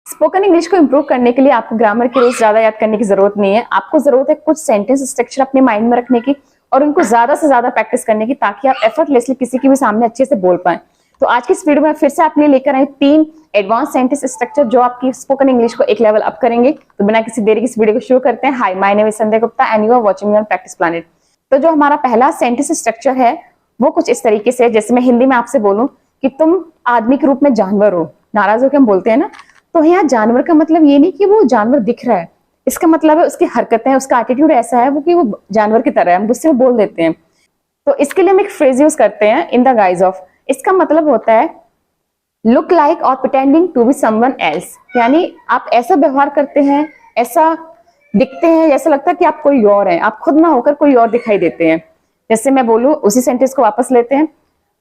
Spoken English को improve करने के लिए आपको ग्रामर के रूल्स ज्यादा याद करने की जरूरत नहीं है। आपको जरूरत है कुछ सेंटेंस स्ट्रक्चर अपने माइंड में रखने की और उनको ज्यादा से ज्यादा प्रैक्टिस करने की, ताकि आप एफर्टलेसली किसी के भी सामने अच्छे से बोल पाए। तो आज की इस वीडियो में फिर से आपके लिए लेकर आए 3 एडवांस सेंटेंस स्ट्रक्चर जो आपकी स्पोकन इंग्लिश को एक लेवल अप करेंगे। तो बिना किसी देरी की इस वीडियो को शुरू करते हैं। Hi, my name is Sandhya Gupta and you are watching me on Practice Planet. तो जो हमारा पहला सेंटेंस स्ट्रक्चर है वो कुछ इस तरीके से, जैसे मैं हिंदी में आपसे बोलूं कि तुम आदमी के रूप में जानवर हो, नाराज होकर हम बोलते हैं ना, तो यहाँ जानवर का मतलब ये नहीं कि वो जानवर दिख रहा है, इसका मतलब है उसकी हरकतें, उसका एटीट्यूड ऐसा है वो कि वो जानवर की तरह है, हम गुस्से में बोल देते हैं। तो इसके लिए हम एक फ्रेज यूज करते हैं, इन द गाइज ऑफ। इसका मतलब होता है लुक लाइक और pretending to be someone else, यानी आप ऐसा व्यवहार करते हैं, ऐसा दिखते हैं जैसा लगता है कि आप कोई और हैं, आप खुद ना होकर कोई और दिखाई देते हैं। जैसे मैं बोलूं, उसी सेंटेंस को वापस लेते हैं,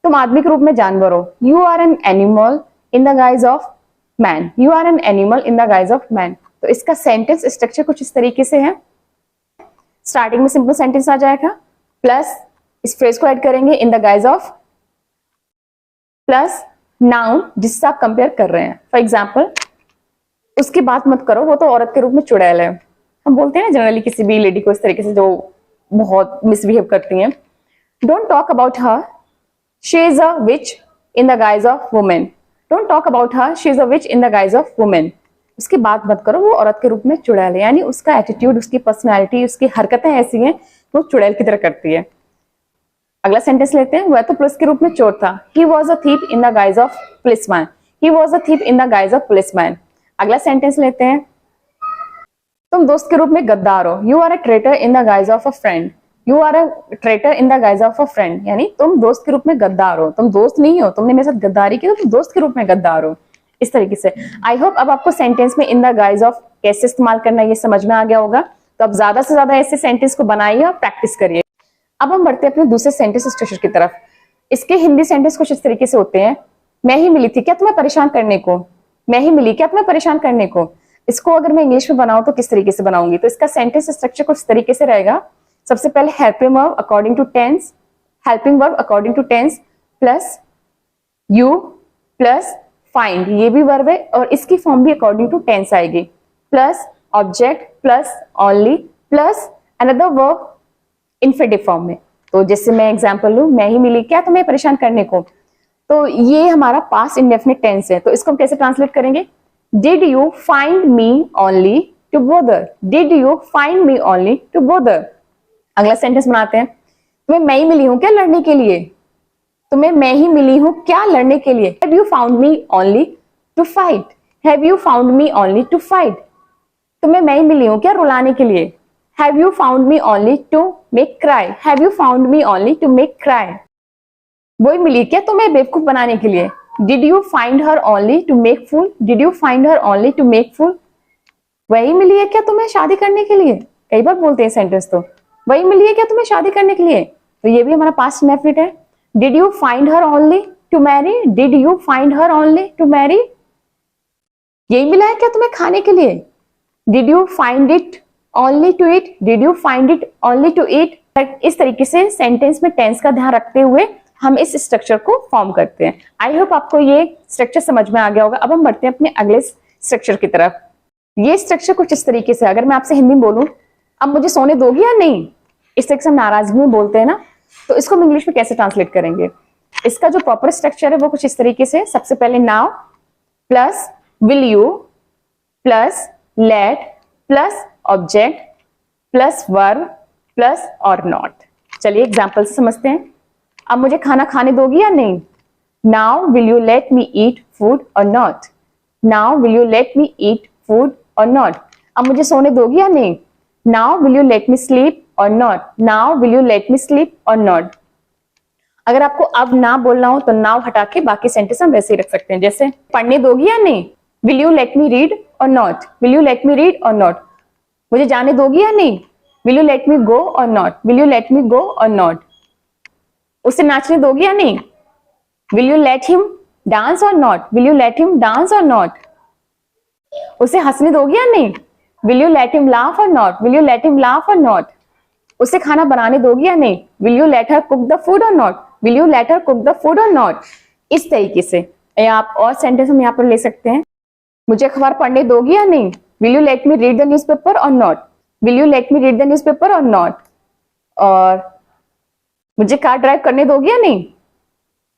तुम आदमी के रूप में जानवर हो, you are an animal in the guise of man, you are an animal in the guise of man. तो इसका सेंटेंस स्ट्रक्चर कुछ इस तरीके से है। स्टार्टिंग में सिंपल सेंटेंस आ जाएगा, प्लस इस फ्रेज को ऐड करेंगे इन the guise of, plus noun जिससे आप कंपेयर कर रहे हैं। फॉर एग्जाम्पल, उसकी बात मत करो, वो तो औरत के रूप में चुड़ैल है। हम बोलते हैं ना जनरली किसी भी लेडी को इस तरीके से जो बहुत मिसबिहेव करती हैं। Don't talk about her, she is a which in the guise of women. Don't talk about her, she is a which in the guise of women. उसकी बात मत करो, वो औरत के रूप में चुड़ैल है, यानी उसका एटीट्यूड, उसकी पर्सनैलिटी, उसकी हरकतें ऐसी हैं वो चुड़ैल की तरह करती है। अगला सेंटेंस लेते हैं, वह तो पुलिस के रूप में चोर था, he was a thief in the guise of policeman, he was a thief in the guise of policeman. अगला सेंटेंस लेते हैं, तुम दोस्त के रूप में गद्दार हो, you are a traitor in the guise of a friend, you are a traitor in the guise of a friend, यानी तुम दोस्त के रूप में गद्दार हो, तुम दोस्त नहीं हो, तुमने मेरे साथ गद्दारी की तो तुम दोस्त के रूप में गद्दार हो। इस तरीके से आई होप अब आपको सेंटेंस में इन द गाइज ऑफ कैसे इस्तेमाल करना है ये समझ में आ गया होगा। तो अब ज्यादा से ज्यादा ऐसे सेंटेंस को बनाइए और प्रैक्टिस करिए। अब हम बढ़ते हैं अपने दूसरे सेंटेंस स्ट्रक्चर की तरफ। इसके हिंदी सेंटेंस कुछ इस तरीके से होते हैं, मैं ही मिली थी क्या तुम्हें परेशान करने को, मैं ही मिली क्या तुम्हें परेशान करने को। इसको अगर मैं इंग्लिश में बनाऊं तो किस तरीके से बनाऊंगी, तो इसका सेंटेंस स्ट्रक्चर कुछ तरीके से रहेगा। सबसे पहले helping verb according to tense, helping verb according to tense plus you plus find, ये भी वर्ब है और इसकी फॉर्म भी अकॉर्डिंग टू टेंस आएगी, plus object plus only plus another verb infinitive form में। तो जैसे मैं एग्जांपल लूं, मैं ही मिली क्या तुम्हें परेशान करने को, तो ये हमारा पास्ट इंडेफिनिट टेंस है। तो इसको हम कैसे ट्रांसलेट करेंगे, did you find me only to bother, did you find me only to bother. अगला सेंटेंस बनाते हैं, तुम्हें मैं ही मिली हूं क्या लड़ने के लिए, तुम्हें मैं ही मिली हूं क्या लड़ने के लिए। Have you found me only to fight, have you found me only to fight. तुम्हें मैं ही मिली हूं क्या रुलाने के लिए, have you found me only to make cry, have you found me only to make cry. वही मिली क्या तुम्हें बेवकूफ बनाने के लिए, did you find her only to make fool, did you find her only to make fool. वही मिली है क्या तुम्हें शादी करने के लिए, कई बार बोलते हैं सेंटेंस, तो वही मिली है क्या तुम्हें शादी करने के लिए, तो ये भी हमारा पास्ट इंडेफिनिट है। Did you find her only to marry, did you find her only to marry. यही मिला है क्या तुम्हें खाने के लिए, did you find it only to eat, did you find it only to eat. इस तरीके से सेंटेंस में टेंस का ध्यान रखते हुए हम इस स्ट्रक्चर को फॉर्म करते हैं। आई होप आपको ये स्ट्रक्चर समझ में आ गया होगा। अब हम बढ़ते हैं अपने अगले स्ट्रक्चर की तरफ। ये स्ट्रक्चर कुछ इस तरीके से, अगर मैं आपसे हिंदी में बोलूं, अब मुझे सोने दोगी या नहीं, इस तरीके से हम नाराजगी में बोलते हैं ना, तो इसको हम इंग्लिश में कैसे ट्रांसलेट करेंगे। इसका जो प्रॉपर स्ट्रक्चर है वो कुछ इस तरीके से, सबसे पहले now plus will you plus late plus object plus verb plus और नॉट। चलिए एग्जाम्पल से समझते हैं। अब मुझे खाना खाने दोगी या नहीं, now will you let me eat food or not, now will you let me eat food or not. अब मुझे सोने दोगी या नहीं, now will you let me sleep or not, now will you let me sleep or not. अगर आपको अब ना बोलना हो तो नाउ हटा के बाकी सेंटेंस हम वैसे ही रख सकते हैं। जैसे पढ़ने दोगी या नहीं, will you let me read or not, will you let me read or not. मुझे जाने दोगी या नहीं, will you let me go or not, will you let me go or not. उसे नाचने दोगी या नहीं, will you let him dance or not, will you let him dance or not. उसे हंसने दोगी या नहीं, will you let him laugh or not, will you let him laugh or not. उसे खाना बनाने दोगी या नहीं, will you let her cook the food or not, will you let her cook the food or not. इस तरीके से या आप और सेंटेंस हम यहाँ पर ले सकते हैं। मुझे अखबार पढ़ने दोगी या नहीं? Will you let me read the newspaper or not? Will you let me read the newspaper or not? और मुझे कार ड्राइव करने दोगी या नहीं?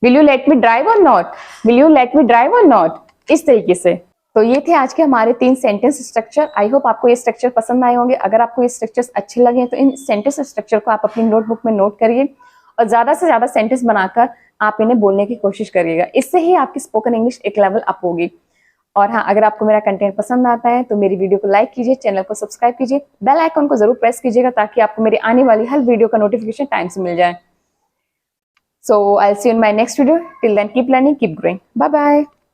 Will you let me drive or not? Will you let me drive or not? इस तरीके से। तो ये थे आज के हमारे 3 सेंटेंस स्ट्रक्चर। आई होप आपको ये स्ट्रक्चर पसंद आए होंगे। अगर आपको ये स्ट्रक्चर्स अच्छे लगे तो इन सेंटेंस स्ट्रक्चर को आप अपनी नोटबुक में नोट करिए और ज्यादा से ज्यादा सेंटेंस बनाकर आप इन्हें बोलने की कोशिश करिएगा। इससे ही आपकी स्पोकन इंग्लिश एक लेवल अप होगी। और हाँ, अगर आपको मेरा कंटेंट पसंद आता है तो मेरी वीडियो को लाइक कीजिए, चैनल को सब्सक्राइब कीजिए, बेल आइकन को जरूर प्रेस कीजिएगा ताकि आपको मेरी आने वाली हर वीडियो का नोटिफिकेशन टाइम से मिल जाए। So I'll see you in my next video. Till then, keep learning, keep growing. Bye bye.